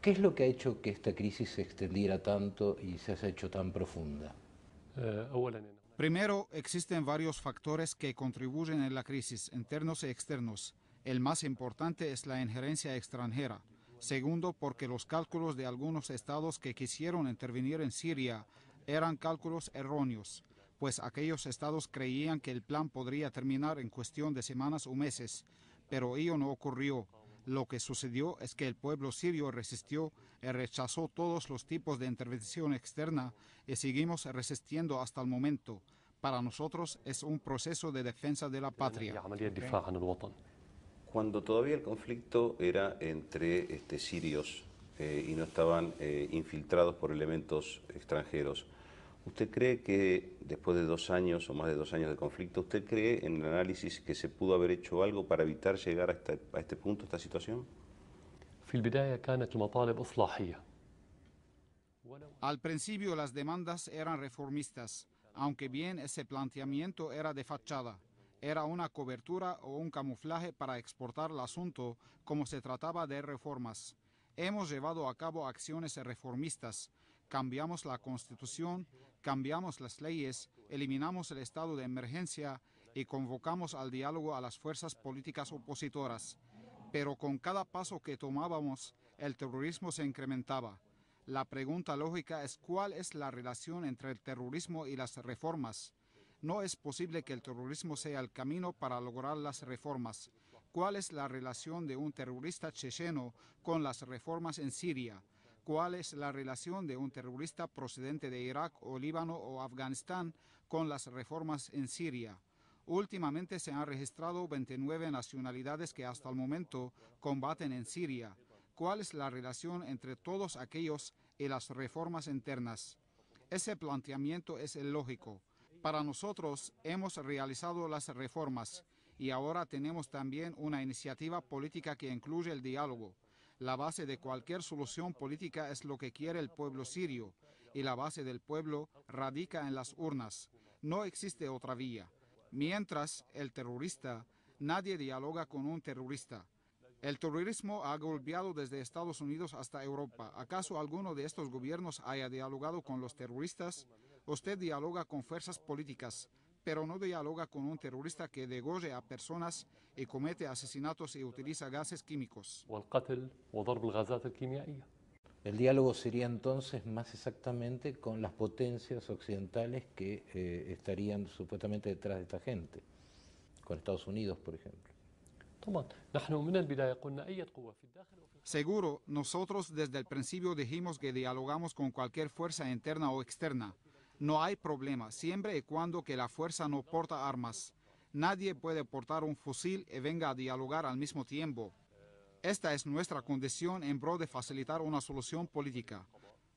¿Qué es lo que ha hecho que esta crisis se extendiera tanto y se haya hecho tan profunda? Primero, existen varios factores que contribuyen en la crisis, internos y externos. El más importante es la injerencia extranjera. Segundo, porque los cálculos de algunos estados que quisieron intervenir en Siria eran cálculos erróneos, pues aquellos estados creían que el plan podría terminar en cuestión de semanas o meses, pero ello no ocurrió. Lo que sucedió es que el pueblo sirio resistió y rechazó todos los tipos de intervención externa y seguimos resistiendo hasta el momento. Para nosotros es un proceso de defensa de la patria. Cuando todavía el conflicto era entre sirios y no estaban infiltrados por elementos extranjeros, ¿usted cree que después de 2 años o más de 2 años de conflicto, usted cree en el análisis que se pudo haber hecho algo para evitar llegar a este punto, a esta situación? Al principio las demandas eran reformistas, aunque bien ese planteamiento era de fachada. Era una cobertura o un camuflaje para exportar el asunto como se trataba de reformas. Hemos llevado a cabo acciones reformistas. Cambiamos la Constitución, cambiamos las leyes, eliminamos el estado de emergencia y convocamos al diálogo a las fuerzas políticas opositoras. Pero con cada paso que tomábamos, el terrorismo se incrementaba. La pregunta lógica es cuál es la relación entre el terrorismo y las reformas. No es posible que el terrorismo sea el camino para lograr las reformas. ¿Cuál es la relación de un terrorista checheno con las reformas en Siria? ¿Cuál es la relación de un terrorista procedente de Irak o Líbano o Afganistán con las reformas en Siria? Últimamente se han registrado 29 nacionalidades que hasta el momento combaten en Siria. ¿Cuál es la relación entre todos aquellos y las reformas internas? Ese planteamiento es ilógico. Para nosotros hemos realizado las reformas y ahora tenemos también una iniciativa política que incluye el diálogo. La base de cualquier solución política es lo que quiere el pueblo sirio y la base del pueblo radica en las urnas. No existe otra vía. Mientras el terrorista, nadie dialoga con un terrorista. El terrorismo ha golpeado desde Estados Unidos hasta Europa. ¿Acaso alguno de estos gobiernos haya dialogado con los terroristas? Usted dialoga con fuerzas políticas, pero no dialoga con un terrorista que degolle a personas y comete asesinatos y utiliza gases químicos. El diálogo sería entonces más exactamente con las potencias occidentales que estarían supuestamente detrás de esta gente, con Estados Unidos, por ejemplo. Seguro, nosotros desde el principio dijimos que dialogamos con cualquier fuerza interna o externa. No hay problema, siempre y cuando que la fuerza no porta armas. Nadie puede portar un fusil y venga a dialogar al mismo tiempo. Esta es nuestra condición en pro de facilitar una solución política.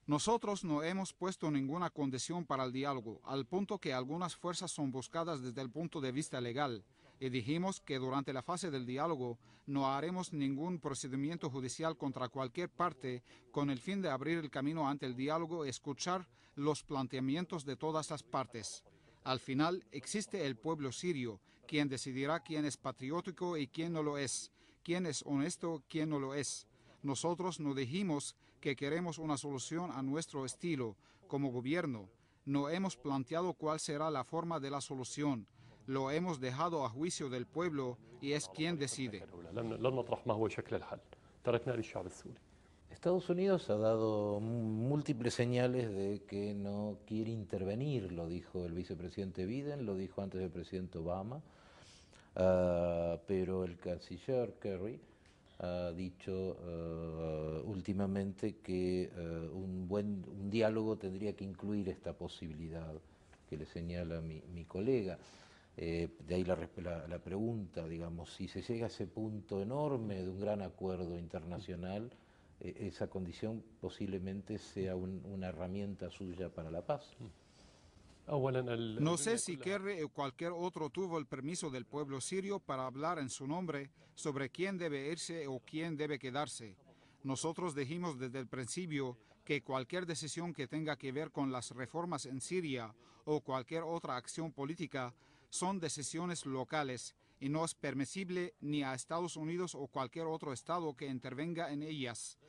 Nosotros no hemos puesto ninguna condición para el diálogo, al punto que algunas fuerzas son buscadas desde el punto de vista legal, y dijimos que durante la fase del diálogo no haremos ningún procedimiento judicial contra cualquier parte con el fin de abrir el camino ante el diálogo y escuchar los planteamientos de todas las partes. Al final existe el pueblo sirio, quien decidirá quién es patriótico y quién no lo es, quién es honesto, quién no lo es. Nosotros no dijimos que queremos una solución a nuestro estilo como gobierno. No hemos planteado cuál será la forma de la solución. Lo hemos dejado a juicio del pueblo y es quien decide. Estados Unidos ha dado múltiples señales de que no quiere intervenir, lo dijo el vicepresidente Biden, lo dijo antes el presidente Obama, pero el canciller Kerry ha dicho últimamente que un diálogo tendría que incluir esta posibilidad que le señala mi colega. De ahí la pregunta, digamos, si se llega a ese punto enorme de un gran acuerdo internacional, esa condición posiblemente sea una herramienta suya para la paz. No sé si Kerry o cualquier otro tuvo el permiso del pueblo sirio para hablar en su nombre sobre quién debe irse o quién debe quedarse. Nosotros dijimos desde el principio que cualquier decisión que tenga que ver con las reformas en Siria o cualquier otra acción política son decisiones locales y no es permisible ni a Estados Unidos o cualquier otro estado que intervenga en ellas.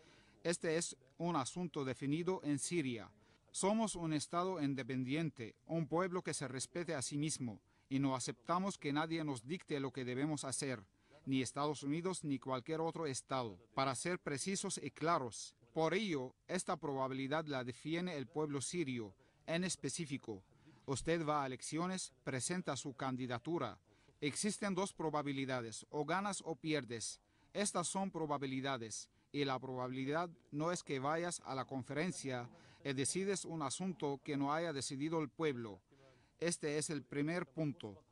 Este es un asunto definido en Siria. Somos un Estado independiente, un pueblo que se respete a sí mismo, y no aceptamos que nadie nos dicte lo que debemos hacer, ni Estados Unidos ni cualquier otro Estado, para ser precisos y claros. Por ello, esta probabilidad la defiende el pueblo sirio, en específico. Usted va a elecciones, presenta su candidatura. Existen dos probabilidades, o ganas o pierdes. Estas son probabilidades, y la probabilidad no es que vayas a la conferencia y decides un asunto que no haya decidido el pueblo. Este es el primer punto.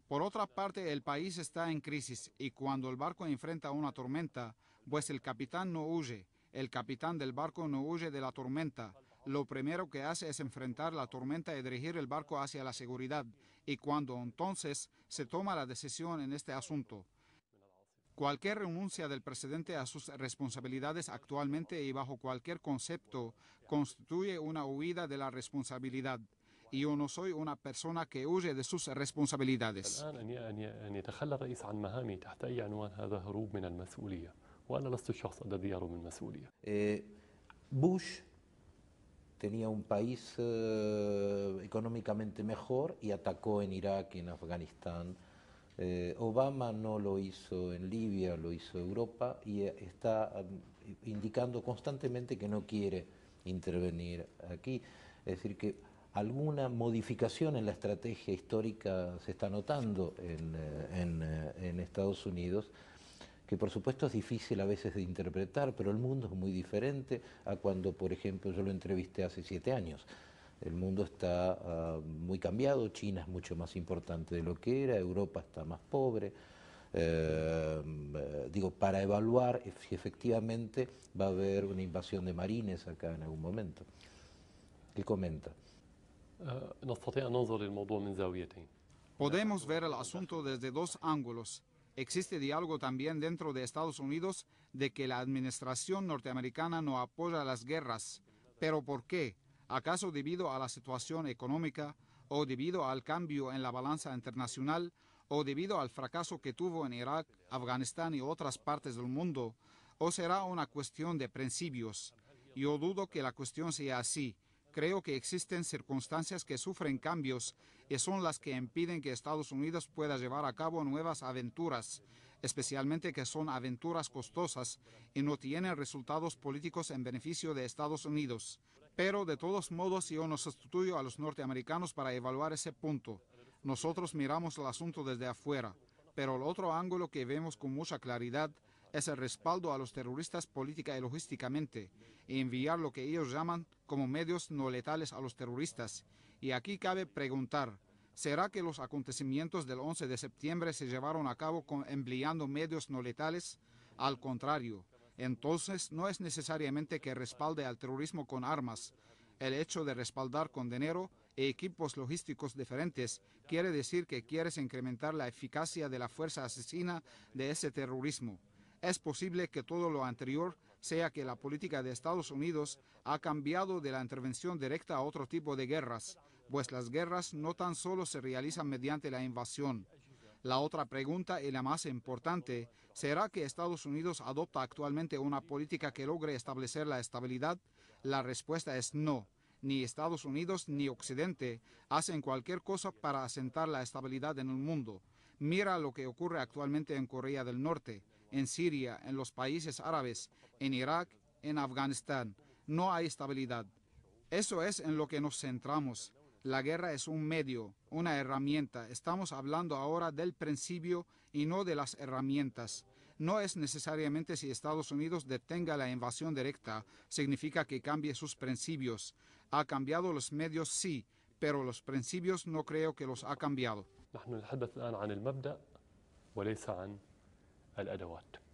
Por otra parte, el país está en crisis y cuando el barco enfrenta una tormenta, pues el capitán no huye. El capitán del barco no huye de la tormenta. Lo primero que hace es enfrentar la tormenta y dirigir el barco hacia la seguridad. Y cuando entonces se toma la decisión en este asunto. Cualquier renuncia del presidente a sus responsabilidades actualmente y bajo cualquier concepto constituye una huida de la responsabilidad. Y yo no soy una persona que huye de sus responsabilidades. أن يتخلى الرئيس عن مهامه تحت أي عنوان هذا هروب من المسؤولية وأنا لست الشخص الذي يهرب من المسؤولية. Bush tenía un país económicamente mejor y atacó en Irak y en Afganistán. Obama no lo hizo en Libia, lo hizo Europa y está indicando constantemente que no quiere intervenir aquí. Es decir, que alguna modificación en la estrategia histórica se está notando en Estados Unidos, que por supuesto es difícil a veces de interpretar, pero el mundo es muy diferente a cuando, por ejemplo, yo lo entrevisté hace 7 años. El mundo está muy cambiado, China es mucho más importante de lo que era, Europa está más pobre. Digo, para evaluar si efectivamente va a haber una invasión de marines acá en algún momento. ¿Qué comenta? نستطيع أن ننظر للموضوع من زاويتين. Podemos ver el asunto desde dos ángulos. Existe diálogo también dentro de Estados Unidos de que la administración norteamericana no apoya las guerras. ¿Pero por qué? ¿Acaso debido a la situación económica, o debido al cambio en la balanza internacional, o debido al fracaso que tuvo en Irak, Afganistán y otras partes del mundo? ¿O será una cuestión de principios? Yo dudo que la cuestión sea así. Creo que existen circunstancias que sufren cambios y son las que impiden que Estados Unidos pueda llevar a cabo nuevas aventuras, especialmente que son aventuras costosas y no tienen resultados políticos en beneficio de Estados Unidos. Pero de todos modos yo no sustituyo a los norteamericanos para evaluar ese punto. Nosotros miramos el asunto desde afuera, pero el otro ángulo que vemos con mucha claridad es el respaldo a los terroristas política y logísticamente, y enviar lo que ellos llaman como medios no letales a los terroristas. Y aquí cabe preguntar, ¿será que los acontecimientos del 11 de septiembre se llevaron a cabo empleando medios no letales? Al contrario, entonces no es necesariamente que respalde al terrorismo con armas. El hecho de respaldar con dinero e equipos logísticos diferentes quiere decir que quieres incrementar la eficacia de la fuerza asesina de ese terrorismo. Es posible que todo lo anterior sea que la política de Estados Unidos ha cambiado de la intervención directa a otro tipo de guerras, pues las guerras no tan solo se realizan mediante la invasión. La otra pregunta y la más importante, ¿será que Estados Unidos adopta actualmente una política que logre establecer la estabilidad? La respuesta es no. Ni Estados Unidos ni Occidente hacen cualquier cosa para asentar la estabilidad en el mundo. Mira lo que ocurre actualmente en Corea del Norte, en Siria, en los países árabes, en Irak, en Afganistán. No hay estabilidad. Eso es en lo que nos centramos. La guerra es un medio, una herramienta. Estamos hablando ahora del principio y no de las herramientas. No es necesariamente si Estados Unidos detenga la invasión directa, significa que cambie sus principios. ¿Ha cambiado los medios? Sí, pero los principios no creo que los ha cambiado. نحن نتحدث الآن عن المبدأ وليس عن الأدوات.